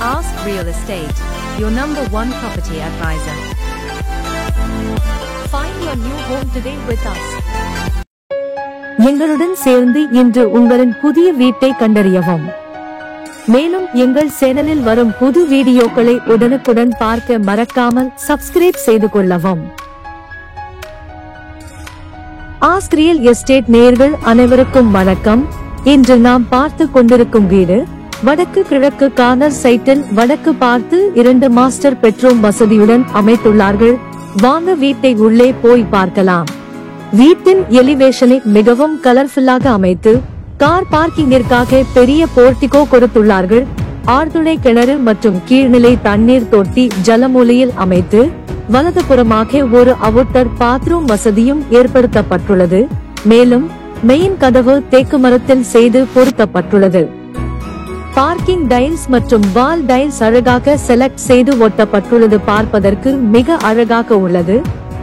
Ask Real Estate, your number one property advisor. Find your new home today with us. எங்களுடன் சேர்ந்து இன்று உங்களின் புதிய வீட்டை கண்டறியவும். மேலும் எங்கள் சேனலில் வரும் புது வீடியோக்களை உடனுக்குடன் பார்க்க மறக்காமல் சப்ஸ்கிரைப் செய்து கொள்ளவும். ஆஸ்க் ரியல் எஸ்டேட் நேயர்கள் அனைவருக்கும் வணக்கம். இன்று நாம் பார்த்து கொண்டிருக்கும் வீடு வடக்கு கிழக்கு கார்னர் சைட்டில் வடக்கு பார்த்து 2 மாஸ்டர் பெட்ரூம் வசதியுடன் அமைத்துள்ளார்கள். வாங்க வீட்டை உள்ளே போய் பார்க்கலாம். வீட்டின் எலிவேஷனை மிகவும் கலர்ஃபுல்லாக அமைத்து கார் பார்க்கிங்கிற்காக பெரிய போர்டிகோ கொடுத்துள்ளார்கள். ஆழ்துளை கிணறு மற்றும் கீழ்நிலை தண்ணீர் தொட்டி ஜலமூலையில் அமைத்து வலதுபுறமாக ஒரு அவுட்டர் பாத்ரூம் வசதியும் ஏற்படுத்தப்பட்டுள்ளது. மேலும் மெயின் கதவு தேக்கு மரத்தில் செய்து பொருத்தப்பட்டுள்ளது. பார்க்கிங் டைல்ஸ் மற்றும் வால் டைல்ஸ் அழகாக செலக்ட் செய்து ஒட்டப்பட்டுள்ளது. பார்ப்பதற்கு மிக அழகாக உள்ளது.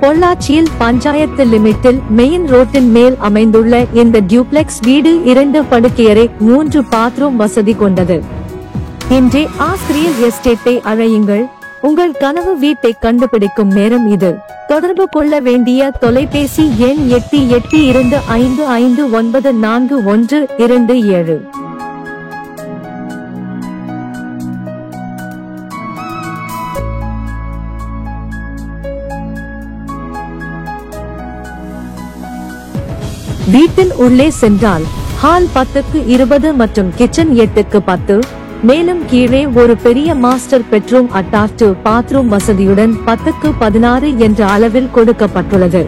பொள்ளாச்சியில் பஞ்சாயத்து லிமிட்டில் மெயின் ரோட்டின் மேல் அமைந்துள்ள இந்த டியூப்ளெக்ஸ் வீடு 2 படுக்கையறை 3 பாத்ரூம் வசதி கொண்டது. இன்றே ஆஸ்க் ரியல் எஸ்டேட்டை அழையுங்கள். உங்கள் கனவு வீட்டை கண்டுபிடிக்கும் நேரம் இது. தொடர்பு கொள்ள வேண்டிய தொலைபேசி எண் 8825594127. வீட்டின் உள்ளே சென்றால் ஹால் 10க்கு 20 மற்றும் கிச்சன் 8க்கு 10. மேலும் கீழே ஒரு பெரிய மாஸ்டர் பெட்ரூம் அட்டாச்டு பாத்ரூம் வசதியுடன் 10க்கு 16 என்ற அளவில் கொடுக்கப்பட்டுள்ளது.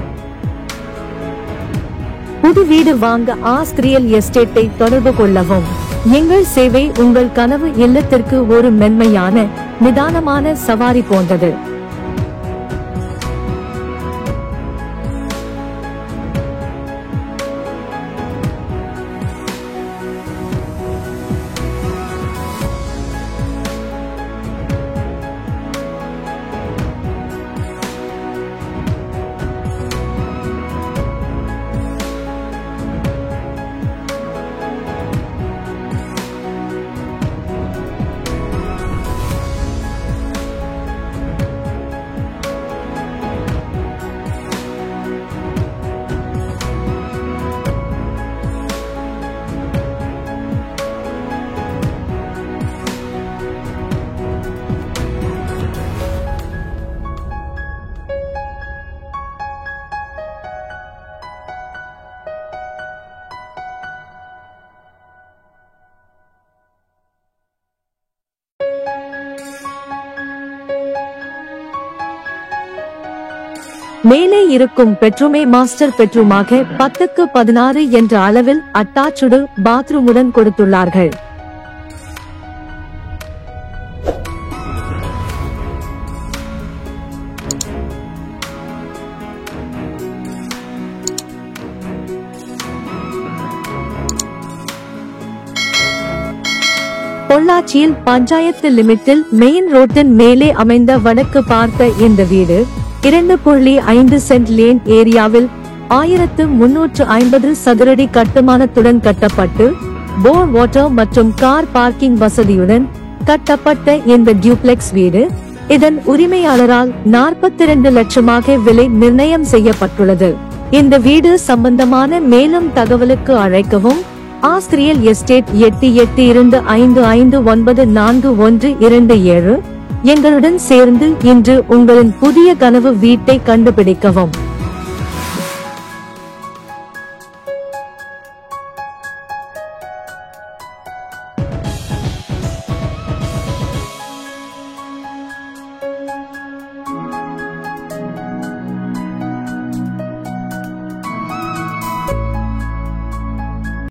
புது வீடு வாங்க ஆஸ்க் ரியல் எஸ்டேட்டை தொடர்பு கொள்ளவும். எங்கள் சேவை உங்கள் கனவு இல்லத்திற்கு ஒரு மென்மையான நிதானமான சவாரி போன்றது. மேலே இருக்கும் பெட்ரூமை மாஸ்டர் பெட்ரூமாக 10க்கு 16 என்ற அளவில் அட்டாச்டு பாத்ரூமுடன் கொடுத்துள்ளார்கள். பொள்ளாச்சியில் பஞ்சாயத்து லிமிட்டில் மெயின் ரோட்டின் மேலே அமைந்த வடக்கு பார்த்த இந்த வீடு 2.5 சென்ட் லேன் ஏரியாவில் 1350 சதுரடி கட்டுமானத்துடன் கட்டப்பட்டு போர் வாட்டர் மற்றும் கார் பார்க்கிங் வசதியுடன் கட்டப்பட்ட இந்த டியூப்ளெக்ஸ் வீடு இதன் உரிமையாளரால் 42 லட்சமாக விலை நிர்ணயம் செய்யப்பட்டுள்ளது. இந்த வீடு சம்பந்தமான மேலும் தகவலுக்கு அழைக்கவும். Ask real estate 8825594127. எங்களுடன் சேர்ந்து இன்று உங்களின் புதிய கனவு வீட்டை கண்டுபிடிக்கவும்.